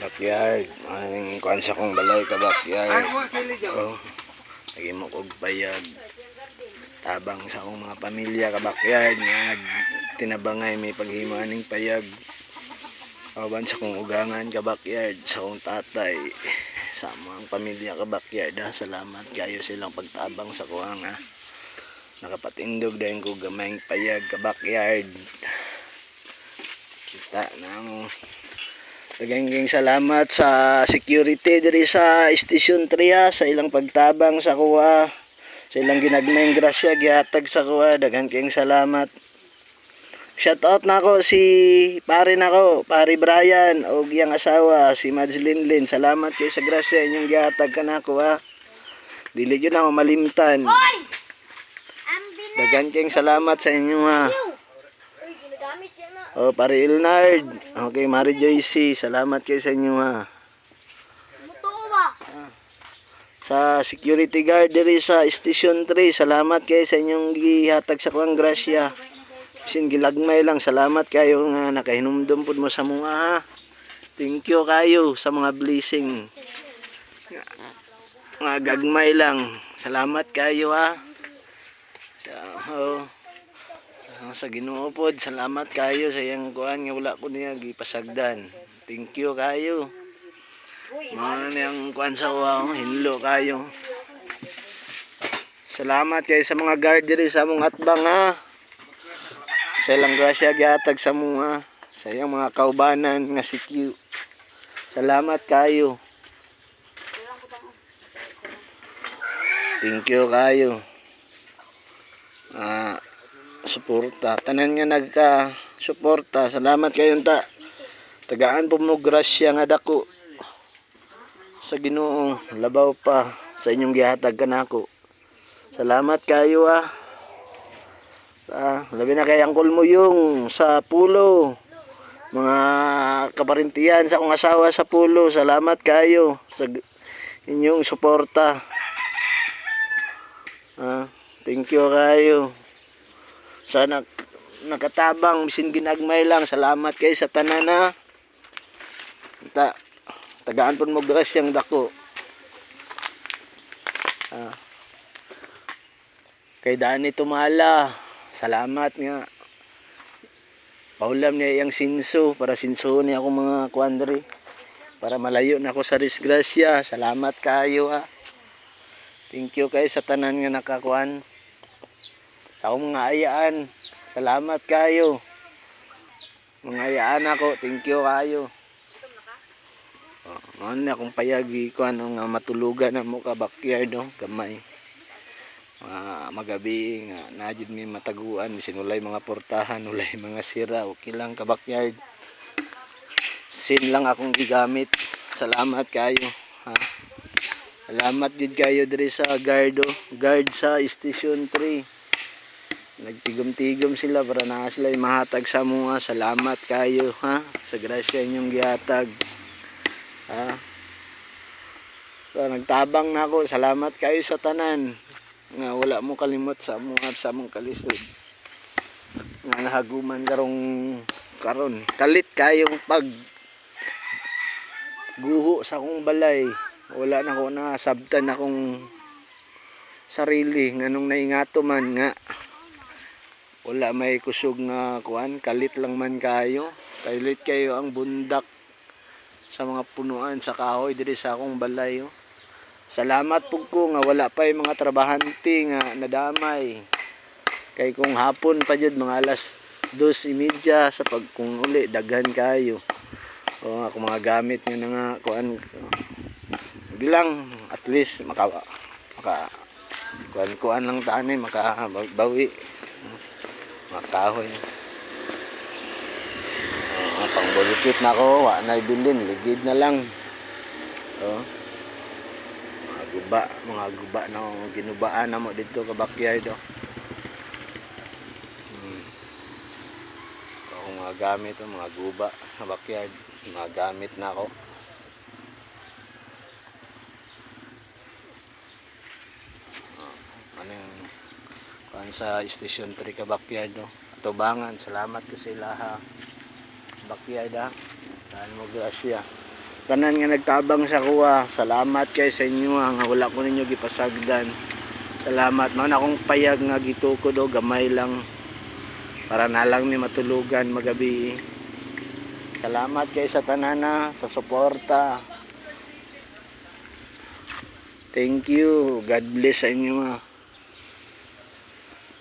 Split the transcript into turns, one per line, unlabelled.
Backyard. Maning kuan sa kong balay ka backyard. Oh, lagi mo kog payag. Tabang sa akong mga pamilya ka backyard nga tinabangay may paghimaan ning payag. Awan sa kong ugangan ka backyard sa akong tatay. Sa mga pamilya ka backyard. Salamat kayo silang pagtabang sa kuwang ha. Nakapatindog dahil ko gamayng payag ka backyard. Kita na mo. Daghang salamat sa security diri sa Station 3 sa ilang pagtabang sa kuha. Sa ilang ginagmayng grasya gihatag sa kuha. Daghang salamat. Shout out nako si pare nako, pare Brian o iyang asawa si Madslin Lin. Salamat kay sa grasya inyong gihatag kanako ha. Dili jud na malimtan. Daghang salamat sa inyo ha. Oh, pare Ilnard. Okay, Mari Joyce, salamat kayo sa inyo ha. Sa security guard diri sa Station 3, salamat kayo sa inyong gihatag sa kuang grasya. Bisin gilagmay lang, salamat kayo nga nakahinumdum pud mo sa mga ha. Thank you kayo sa mga blessing. Nga gagmay lang. Salamat kayo ha. Sa Ginoo pod, salamat kayo sa iyang kuan nga wala ko niya gipasagdan. Thank you kayo. Mga niyang kuan sa wow, hinlo kayo. Salamat kayo sa mga guard diri sa mong atbang ha. Sa ilang grasya gihatag sa mga sa iyang mga kaubanan nga si Q. Salamat kayo. Thank you kayo. Suporta tanan nga nagka-suporta, salamat kayo ta. Tagaan po mo grasya nga dako sa Ginoo, labaw pa sa inyong gihatag kanako. Salamat kayo ha. Labi na kay Angkol mo yung sa Pulo, mga kaparintiyan sa akong asawa sa Pulo, salamat kayo sa inyong suporta. Thank you kayo. Sana nakatabang bisin ginagmay lang, salamat kayo sa tanan ha. Tagaan pud mo grasyang dako. Kay Dani Tumala, salamat nga. Paulam niya iyang sinso para sinso niya ako mga kuandri para malayo na ako sa disgrasya. Salamat kayo ha. Thank you kayo sa tanan nga nakakuan. Sa akong mga ayaan, salamat kayo. Mga ayaan ako, thank you kayo. Ano na akong payagi ko nga matulugan na mo ka backyard kamay. Magabi nga najud mi mataguan bisin ulay mga portahan, ulay mga sira, okay lang ka backyard. Sin lang akong gigamit. Salamat kayo ha. Salamat gid kayo diri sa guard sa Station 3. Nagtigom-tigom sila para na sila mahatag sa mga. Salamat kayo ha sa grasya inyong gihatag ha. So, nagtabang na ako, salamat kayo sa tanan nga wala mo kalimot sa mong kalisod nga nahaguman karon kalit kayong pag guho sa akong balay. Wala na ko na sabtan akong sarili nganong naingato man nga wala may kusog nga kuan, kalit lang man kayo. Kalit kayo ang bundak sa mga punuan sa kahoy diri sa akong balay. Salamat po ko nga wala pa yung mga trabahante nga nadamay. Kay kung hapon pa jud mga alas 2:30 sa pagkung uli daghan kayo. Ako mga gamit nga nga kuan. Hindi lang at least kuan lang tani makabawi. Makahoy. Pangbulukit na ko, wa na ibilin, ligid na lang. Mga guba na ginubaan na mo dito ka backyard. Akong mga gamit, mga guba sa backyard, mga gamit na ko. Sa Station 3 ka backyard Tubangan, salamat ko sila ha backyard ha dahil mo grasya tanan nga nagtabang sa kuha. Salamat kay sa inyo nga wala ko ninyo gipasagdan. Salamat man akong payag nga gitukod o gamay lang para na lang ni matulugan magabi. Salamat kay sa tanana sa suporta. Thank you. God bless sa inyo.